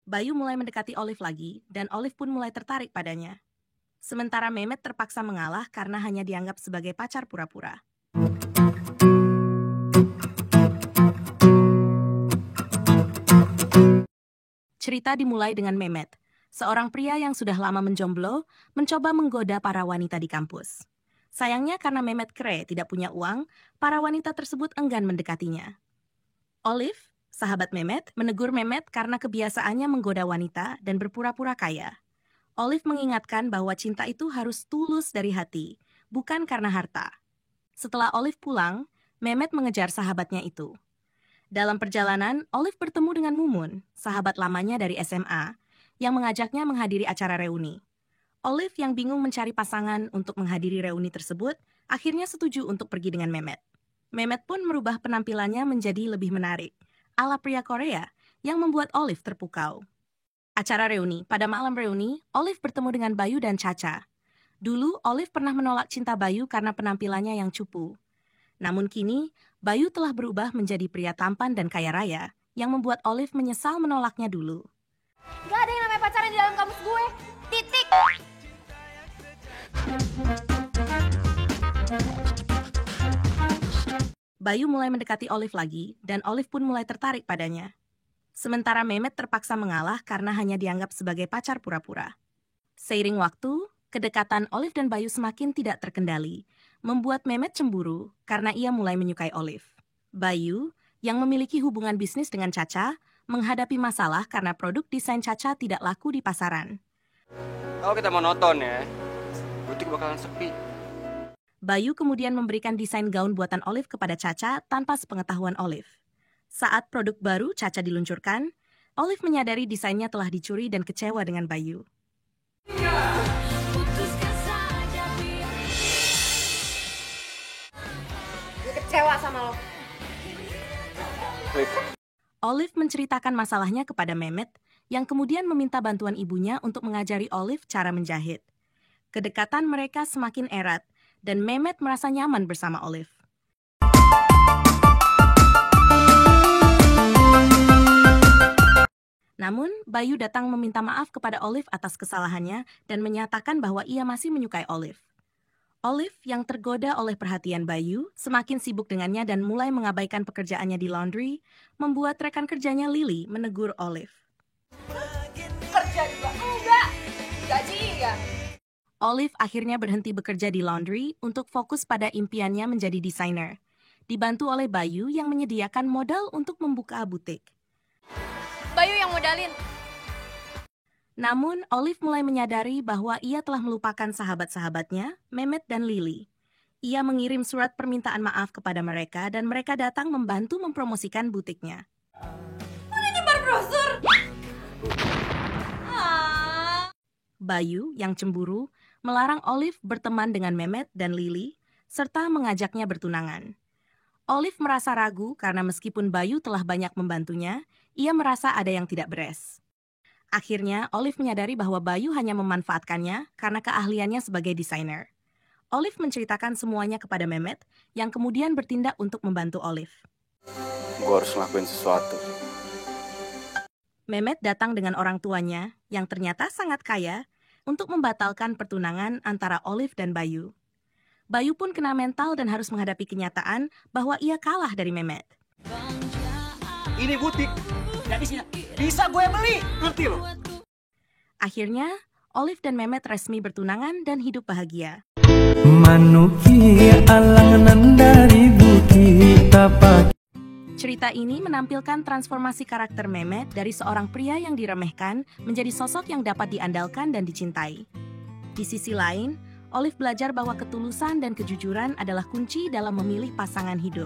Bayu mulai mendekati Olive lagi, dan Olive pun mulai tertarik padanya. Sementara Mehmet terpaksa mengalah karena hanya dianggap sebagai pacar pura-pura. Cerita dimulai dengan Mehmet, seorang pria yang sudah lama menjomblo, mencoba menggoda para wanita di kampus. Sayangnya karena Mehmet kere tidak punya uang, para wanita tersebut enggan mendekatinya. Olive, sahabat Mehmet, menegur Mehmet karena kebiasaannya menggoda wanita dan berpura-pura kaya. Olive mengingatkan bahwa cinta itu harus tulus dari hati, bukan karena harta. Setelah Olive pulang, Mehmet mengejar sahabatnya itu. Dalam perjalanan, Olive bertemu dengan Mumun, sahabat lamanya dari SMA, yang mengajaknya menghadiri acara reuni. Olive yang bingung mencari pasangan untuk menghadiri reuni tersebut, akhirnya setuju untuk pergi dengan Mehmet. Mehmet pun merubah penampilannya menjadi lebih menarik, ala pria Korea, yang membuat Olive terpukau. Acara reuni. Pada malam reuni, Olive bertemu dengan Bayu dan Caca. Dulu, Olive pernah menolak cinta Bayu karena penampilannya yang cupu. Namun kini, Bayu telah berubah menjadi pria tampan dan kaya raya, yang membuat Olive menyesal menolaknya dulu. Gak ada yang namanya pacaran di dalam kamus gue. Titik. Bayu mulai mendekati Olive lagi, dan Olive pun mulai tertarik padanya. Sementara Mehmet terpaksa mengalah karena hanya dianggap sebagai pacar pura-pura. Seiring waktu, kedekatan Olive dan Bayu semakin tidak terkendali, membuat Mehmet cemburu karena ia mulai menyukai Olive. Bayu, yang memiliki hubungan bisnis dengan Caca, menghadapi masalah karena produk desain Caca tidak laku di pasaran. Kalau kita mau nonton ya, butik bakalan sepi. Bayu kemudian memberikan desain gaun buatan Olive kepada Caca tanpa sepengetahuan Olive. Saat produk baru Caca diluncurkan, Olive menyadari desainnya telah dicuri dan kecewa dengan Bayu. Gue kecewa sama lo. Olive menceritakan masalahnya kepada Mehmet, yang kemudian meminta bantuan ibunya untuk mengajari Olive cara menjahit. Kedekatan mereka semakin erat, dan Mehmet merasa nyaman bersama Olive. Namun, Bayu datang meminta maaf kepada Olive atas kesalahannya dan menyatakan bahwa ia masih menyukai Olive. Olive yang tergoda oleh perhatian Bayu semakin sibuk dengannya dan mulai mengabaikan pekerjaannya di laundry, membuat rekan kerjanya Lily menegur Olive. Kerja juga enggak. Gaji ya. Olive akhirnya berhenti bekerja di laundry untuk fokus pada impiannya menjadi desainer, dibantu oleh Bayu yang menyediakan modal untuk membuka butik. Bayu yang modalin. Namun, Olive mulai menyadari bahwa ia telah melupakan sahabat-sahabatnya, Mehmet dan Lily. Ia mengirim surat permintaan maaf kepada mereka dan mereka datang membantu mempromosikan butiknya. Udah nyebar brosur. Bayu, yang cemburu, melarang Olive berteman dengan Mehmet dan Lily, serta mengajaknya bertunangan. Olive merasa ragu karena meskipun Bayu telah banyak membantunya, ia merasa ada yang tidak beres. Akhirnya, Olive menyadari bahwa Bayu hanya memanfaatkannya karena keahliannya sebagai desainer. Olive menceritakan semuanya kepada Mehmet, yang kemudian bertindak untuk membantu Olive. Gue harus ngelakuin sesuatu. Mehmet datang dengan orang tuanya, yang ternyata sangat kaya, untuk membatalkan pertunangan antara Olive dan Bayu. Bayu pun kena mental dan harus menghadapi kenyataan bahwa ia kalah dari Mehmet. Ini butik, nggak bisa gue beli, ngerti lo? Akhirnya, Olive dan Mehmet resmi bertunangan dan hidup bahagia. Cerita ini menampilkan transformasi karakter Mehmet dari seorang pria yang diremehkan menjadi sosok yang dapat diandalkan dan dicintai. Di sisi lain, Olive belajar bahwa ketulusan dan kejujuran adalah kunci dalam memilih pasangan hidup.